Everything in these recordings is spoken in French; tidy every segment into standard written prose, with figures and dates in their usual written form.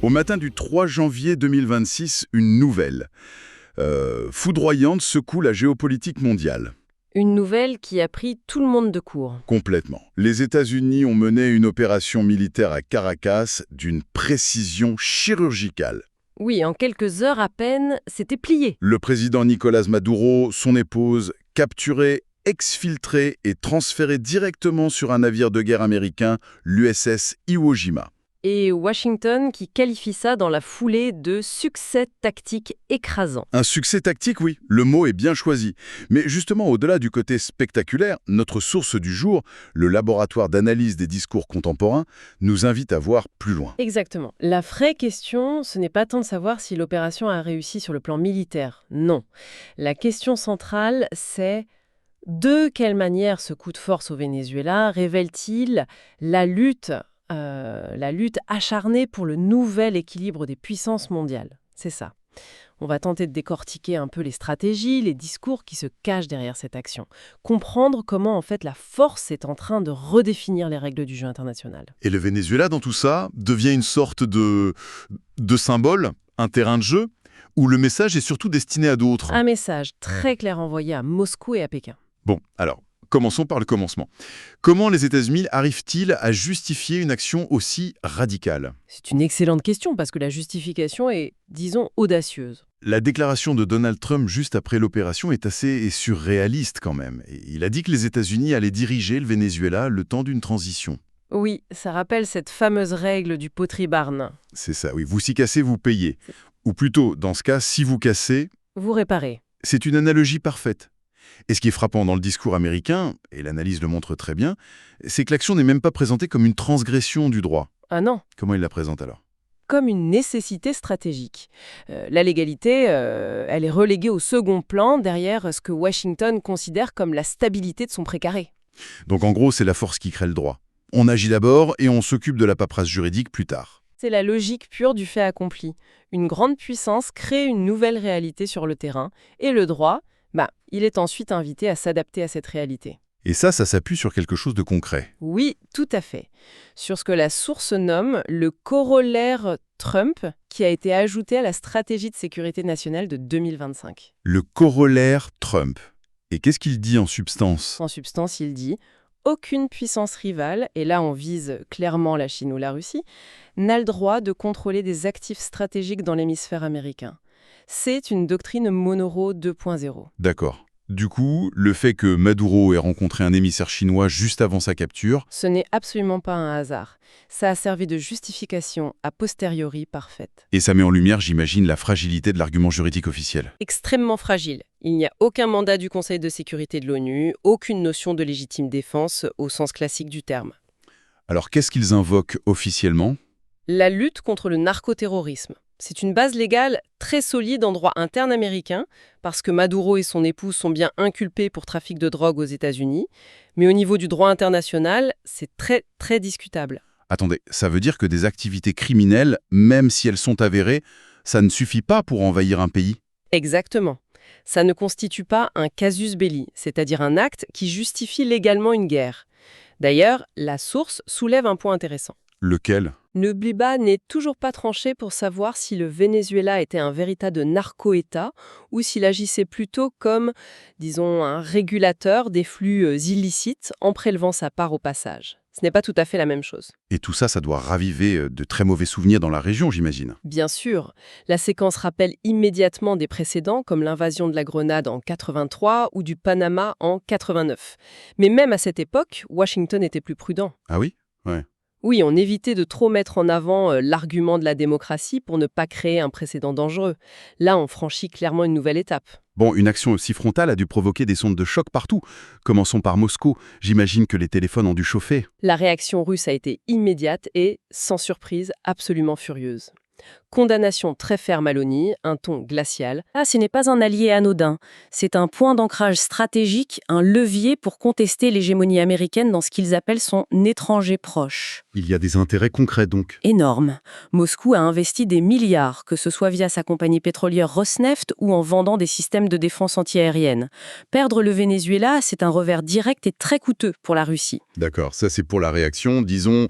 Au matin du 3 janvier 2026, une nouvelle foudroyante secoue la géopolitique mondiale. Une nouvelle qui a pris tout le monde de court. Complètement. Les États-Unis ont mené une opération militaire à Caracas d'une précision chirurgicale. Oui, en quelques heures à peine, c'était plié. Le président Nicolás Maduro, son épouse, capturés, exfiltrés et transférés directement sur un navire de guerre américain, l'USS Iwo Jima. Et Washington qui qualifie ça dans la foulée de succès tactique écrasant. Un succès tactique, oui, le mot est bien choisi. Mais justement, au-delà du côté spectaculaire, notre source du jour, le laboratoire d'analyse des discours contemporains, nous invite à voir plus loin. Exactement. La vraie question, ce n'est pas tant de savoir si l'opération a réussi sur le plan militaire. Non. La question centrale, c'est de quelle manière ce coup de force au Venezuela révèle-t-il la lutte acharnée pour le nouvel équilibre des puissances mondiales. C'est ça. On va tenter de décortiquer un peu les stratégies, les discours qui se cachent derrière cette action. Comprendre comment, en fait, la force est en train de redéfinir les règles du jeu international. Et le Venezuela, dans tout ça, devient une sorte de symbole, un terrain de jeu, où le message est surtout destiné à d'autres. Un message très clair envoyé à Moscou et à Pékin. Bon, alors, commençons par le commencement. Comment les États-Unis arrivent-ils à justifier une action aussi radicale ? C'est une excellente question parce que la justification est, disons, audacieuse. La déclaration de Donald Trump juste après l'opération est assez surréaliste quand même. Il a dit que les États-Unis allaient diriger le Venezuela le temps d'une transition. Oui, ça rappelle cette fameuse règle du Pottery Barn. C'est ça, oui. Vous s'y cassez, vous payez. Ou plutôt, dans ce cas, si vous cassez... Vous réparez. C'est une analogie parfaite. Et ce qui est frappant dans le discours américain, et l'analyse le montre très bien, c'est que l'action n'est même pas présentée comme une transgression du droit. Ah non. Comment il la présente alors ? Comme une nécessité stratégique. La légalité, elle est reléguée au second plan derrière ce que Washington considère comme la stabilité de son précaré. Donc en gros, c'est la force qui crée le droit. On agit d'abord et on s'occupe de la paperasse juridique plus tard. C'est la logique pure du fait accompli. Une grande puissance crée une nouvelle réalité sur le terrain, et le droit, il est ensuite invité à s'adapter à cette réalité. Et ça s'appuie sur quelque chose de concret. Oui, tout à fait. Sur ce que la source nomme le corollaire Trump, qui a été ajouté à la stratégie de sécurité nationale de 2025. Le corollaire Trump. Et qu'est-ce qu'il dit en substance ? En substance, il dit « Aucune puissance rivale, et là on vise clairement la Chine ou la Russie, n'a le droit de contrôler des actifs stratégiques dans l'hémisphère américain. C'est une doctrine Monroe 2.0. » D'accord. Du coup, le fait que Maduro ait rencontré un émissaire chinois juste avant sa capture... Ce n'est absolument pas un hasard. Ça a servi de justification a posteriori parfaite. Et ça met en lumière, j'imagine, la fragilité de l'argument juridique officiel. Extrêmement fragile. Il n'y a aucun mandat du Conseil de sécurité de l'ONU, aucune notion de légitime défense au sens classique du terme. Alors qu'est-ce qu'ils invoquent officiellement ? La lutte contre le narcoterrorisme. C'est une base légale très solide en droit interne américain, parce que Maduro et son épouse sont bien inculpés pour trafic de drogue aux États-Unis, mais au niveau du droit international, c'est très, très discutable. Attendez, ça veut dire que des activités criminelles, même si elles sont avérées, ça ne suffit pas pour envahir un pays ? Exactement. Ça ne constitue pas un casus belli, c'est-à-dire un acte qui justifie légalement une guerre. D'ailleurs, la source soulève un point intéressant. Lequel ? Nubliba n'est toujours pas tranché pour savoir si le Venezuela était un véritable narco-État ou s'il agissait plutôt comme, disons, un régulateur des flux illicites en prélevant sa part au passage. Ce n'est pas tout à fait la même chose. Et tout ça, ça doit raviver de très mauvais souvenirs dans la région, j'imagine. Bien sûr, la séquence rappelle immédiatement des précédents comme l'invasion de la Grenade en 83 ou du Panama en 89. Mais même à cette époque, Washington était plus prudent. Ah oui ? Ouais. Oui, on évitait de trop mettre en avant l'argument de la démocratie pour ne pas créer un précédent dangereux. Là, on franchit clairement une nouvelle étape. Bon, une action aussi frontale a dû provoquer des sondes de choc partout. Commençons par Moscou. J'imagine que les téléphones ont dû chauffer. La réaction russe a été immédiate et, sans surprise, absolument furieuse. Condamnation très ferme à l'ONU, un ton glacial. Ah, ce n'est pas un allié anodin. C'est un point d'ancrage stratégique, un levier pour contester l'hégémonie américaine dans ce qu'ils appellent son étranger proche. Il y a des intérêts concrets donc. Énorme. Moscou a investi des milliards, que ce soit via sa compagnie pétrolière Rosneft ou en vendant des systèmes de défense antiaérienne. Perdre le Venezuela, c'est un revers direct et très coûteux pour la Russie. D'accord, ça c'est pour la réaction, disons,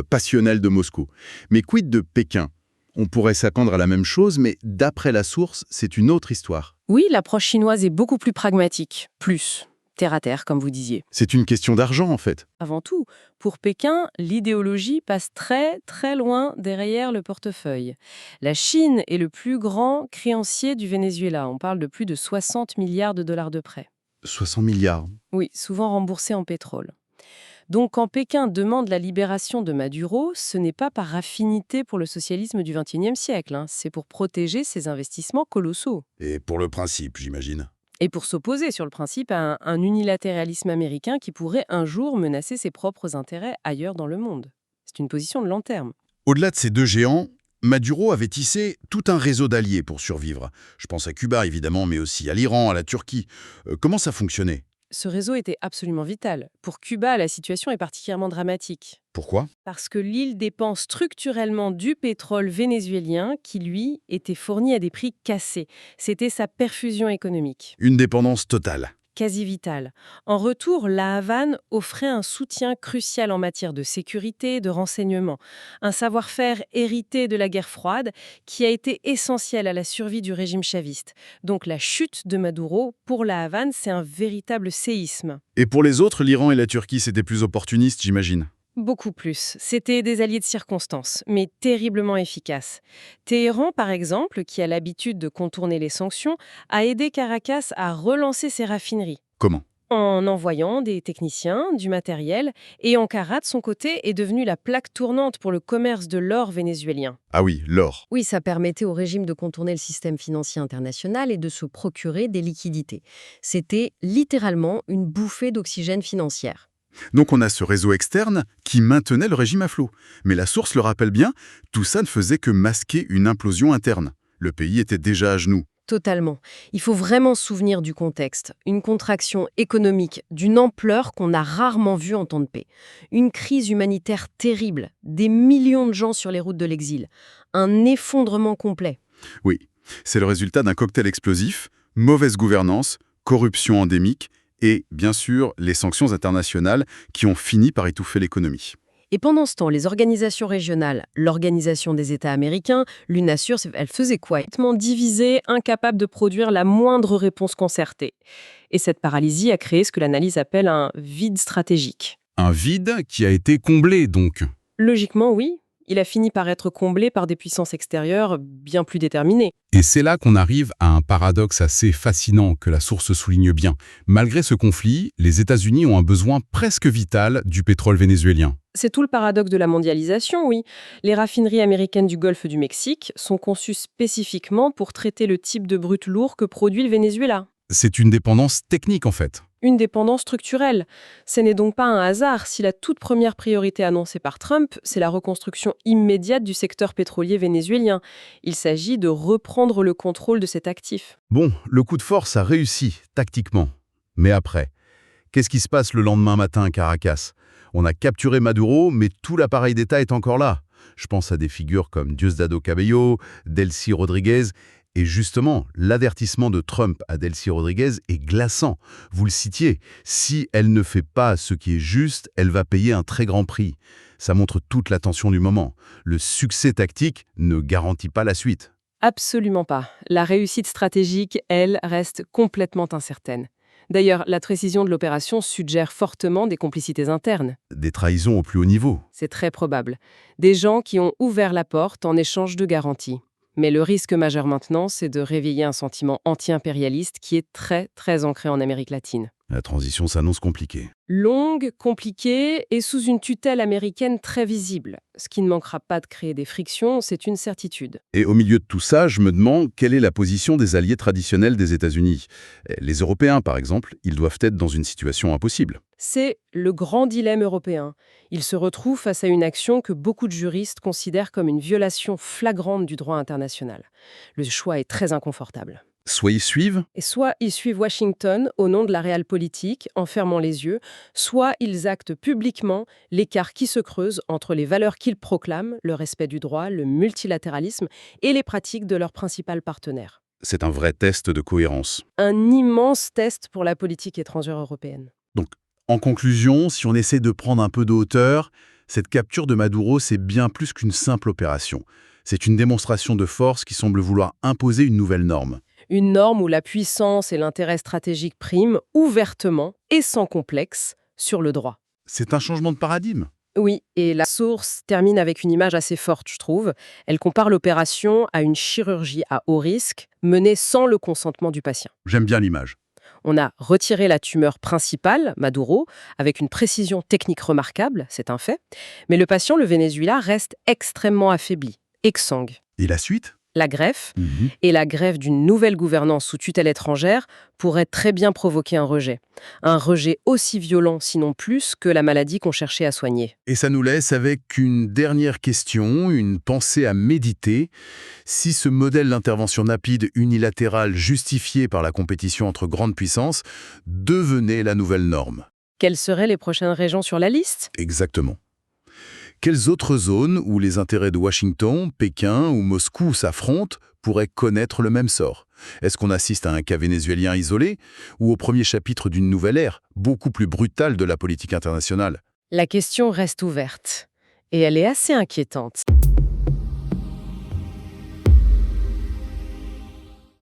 passionnelle de Moscou. Mais quid de Pékin ? On pourrait s'attendre à la même chose, mais d'après la source, c'est une autre histoire. Oui, l'approche chinoise est beaucoup plus pragmatique, plus terre à terre, comme vous disiez. C'est une question d'argent, en fait. Avant tout, pour Pékin, l'idéologie passe très très loin derrière le portefeuille. La Chine est le plus grand créancier du Venezuela. On parle de plus de 60 milliards de dollars de prêts. 60 milliards. Oui, souvent remboursés en pétrole. Donc quand Pékin demande la libération de Maduro, ce n'est pas par affinité pour le socialisme du XXIe siècle, hein, c'est pour protéger ses investissements colossaux. Et pour le principe, j'imagine. Et pour s'opposer sur le principe à un unilatéralisme américain qui pourrait un jour menacer ses propres intérêts ailleurs dans le monde. C'est une position de long terme. Au-delà de ces deux géants, Maduro avait tissé tout un réseau d'alliés pour survivre. Je pense à Cuba, évidemment, mais aussi à l'Iran, à la Turquie. Comment ça fonctionnait? Ce réseau était absolument vital. Pour Cuba, la situation est particulièrement dramatique. Pourquoi? Parce que l'île dépend structurellement du pétrole vénézuélien qui, lui, était fourni à des prix cassés. C'était sa perfusion économique. Une dépendance totale. Quasi vitale. En retour, la Havane offrait un soutien crucial en matière de sécurité, de renseignement. Un savoir-faire hérité de la guerre froide qui a été essentiel à la survie du régime chaviste. Donc la chute de Maduro, pour la Havane, c'est un véritable séisme. Et pour les autres, l'Iran et la Turquie, c'était plus opportuniste, j'imagine. Beaucoup plus. C'était des alliés de circonstance, mais terriblement efficaces. Téhéran, par exemple, qui a l'habitude de contourner les sanctions, a aidé Caracas à relancer ses raffineries. Comment? En envoyant des techniciens, du matériel, et Ankara, de son côté, est devenue la plaque tournante pour le commerce de l'or vénézuélien. Ah oui, l'or. Oui, ça permettait au régime de contourner le système financier international et de se procurer des liquidités. C'était littéralement une bouffée d'oxygène financière. Donc on a ce réseau externe qui maintenait le régime à flot. Mais la source le rappelle bien, tout ça ne faisait que masquer une implosion interne. Le pays était déjà à genoux. Totalement. Il faut vraiment se souvenir du contexte. Une contraction économique d'une ampleur qu'on a rarement vue en temps de paix. Une crise humanitaire terrible. Des millions de gens sur les routes de l'exil. Un effondrement complet. Oui, c'est le résultat d'un cocktail explosif, mauvaise gouvernance, corruption endémique et, bien sûr, les sanctions internationales qui ont fini par étouffer l'économie. Et pendant ce temps, les organisations régionales, l'Organisation des États américains, l'UNASUR, elles faisaient quoi? Complètement divisés, incapables de produire la moindre réponse concertée. Et cette paralysie a créé ce que l'analyse appelle un vide stratégique. Un vide qui a été comblé, donc. Logiquement, oui. Il a fini par être comblé par des puissances extérieures bien plus déterminées. Et c'est là qu'on arrive à un paradoxe assez fascinant que la source souligne bien. Malgré ce conflit, les États-Unis ont un besoin presque vital du pétrole vénézuélien. C'est tout le paradoxe de la mondialisation, oui. Les raffineries américaines du Golfe du Mexique sont conçues spécifiquement pour traiter le type de brut lourd que produit le Venezuela. C'est une dépendance technique en fait. Une dépendance structurelle. Ce n'est donc pas un hasard si la toute première priorité annoncée par Trump, c'est la reconstruction immédiate du secteur pétrolier vénézuélien. Il s'agit de reprendre le contrôle de cet actif. Bon, le coup de force a réussi, tactiquement. Mais après, qu'est-ce qui se passe le lendemain matin à Caracas? On a capturé Maduro, mais tout l'appareil d'État est encore là. Je pense à des figures comme Diosdado Cabello, Delcy Rodriguez. Et justement, l'avertissement de Trump à Delcy Rodriguez est glaçant. Vous le citiez, si elle ne fait pas ce qui est juste, elle va payer un très grand prix. Ça montre toute la tension du moment. Le succès tactique ne garantit pas la suite. Absolument pas. La réussite stratégique, elle, reste complètement incertaine. D'ailleurs, la précision de l'opération suggère fortement des complicités internes. Des trahisons au plus haut niveau. C'est très probable. Des gens qui ont ouvert la porte en échange de garanties. Mais le risque majeur maintenant, c'est de réveiller un sentiment anti-impérialiste qui est très, très ancré en Amérique latine. La transition s'annonce compliquée. Longue, compliquée et sous une tutelle américaine très visible. Ce qui ne manquera pas de créer des frictions, c'est une certitude. Et au milieu de tout ça, je me demande quelle est la position des alliés traditionnels des États-Unis. Les Européens, par exemple, ils doivent être dans une situation impossible. C'est le grand dilemme européen. Il se retrouve face à une action que beaucoup de juristes considèrent comme une violation flagrante du droit international. Le choix est très inconfortable. Soit ils suivent, Et soit ils suivent Washington au nom de la réelle-politique, en fermant les yeux, soit ils actent publiquement l'écart qui se creuse entre les valeurs qu'ils proclament, le respect du droit, le multilatéralisme, et les pratiques de leurs principaux partenaires. c'est un vrai test de cohérence. Un immense test pour la politique étrangère européenne. En conclusion, si on essaie de prendre un peu de hauteur, cette capture de Maduro, c'est bien plus qu'une simple opération. C'est une démonstration de force qui semble vouloir imposer une nouvelle norme. Une norme où la puissance et l'intérêt stratégique priment ouvertement et sans complexe sur le droit. C'est un changement de paradigme. Oui, et la source termine avec une image assez forte, je trouve. Elle compare l'opération à une chirurgie à haut risque menée sans le consentement du patient. J'aime bien l'image. On a retiré la tumeur principale, Maduro, avec une précision technique remarquable, c'est un fait. Mais le patient, le Venezuela, reste extrêmement affaibli, exsangue. Et la suite? La greffe et la greffe d'une nouvelle gouvernance sous tutelle étrangère pourrait très bien provoquer un rejet. Un rejet aussi violent, sinon plus, que la maladie qu'on cherchait à soigner. Et ça nous laisse avec une dernière question, une pensée à méditer. Si ce modèle d'intervention rapide unilatérale justifié par la compétition entre grandes puissances devenait la nouvelle norme. Quelles seraient les prochaines régions sur la liste? Exactement. Quelles autres zones où les intérêts de Washington, Pékin ou Moscou s'affrontent pourraient connaître le même sort? Est-ce qu'on assiste à un cas vénézuélien isolé ou au premier chapitre d'une nouvelle ère, beaucoup plus brutale de la politique internationale? La question reste ouverte. Et elle est assez inquiétante.